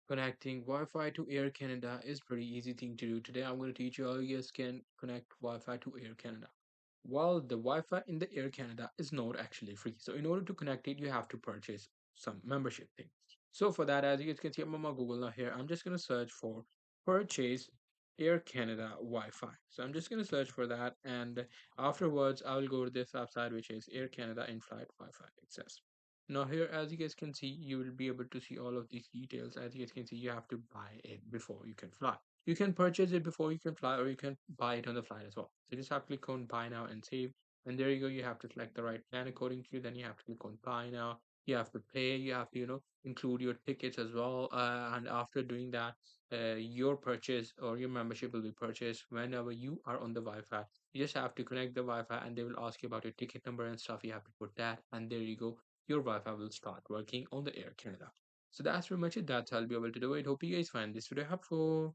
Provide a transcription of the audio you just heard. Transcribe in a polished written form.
Connecting Wi-Fi to Air Canada is pretty easy thing to do. Today I'm going to teach you how you guys can connect Wi-Fi to Air Canada. Well, the Wi-Fi in the Air Canada is not actually free. So in order to connect it, you have to purchase some membership thing. So for that, as you guys can see, I'm on my Google now here. I'm just going to search for purchase Air Canada Wi-Fi. So I'm just going to search for that. And afterwards, I will go to this website, which is Air Canada in-flight Wi-Fi access. Now here, as you guys can see, you will be able to see all of these details. As you guys can see, you have to buy it before you can fly. You can purchase it before you can fly, or you can buy it on the flight as well. So you just have to click on buy now and save. And there you go. You have to select the right plan according to you. Then you have to click on buy now. You have to pay. You have to, include your tickets as well. And after doing that, your purchase or your membership will be purchased whenever you are on the Wi-Fi. You just have to connect the Wi-Fi, and they will ask you about your ticket number and stuff. You have to put that, and there you go. Your Wi-Fi will start working on the Air Canada. So that's pretty much it. That's how I'll be able to do it. Hope you guys find this video helpful.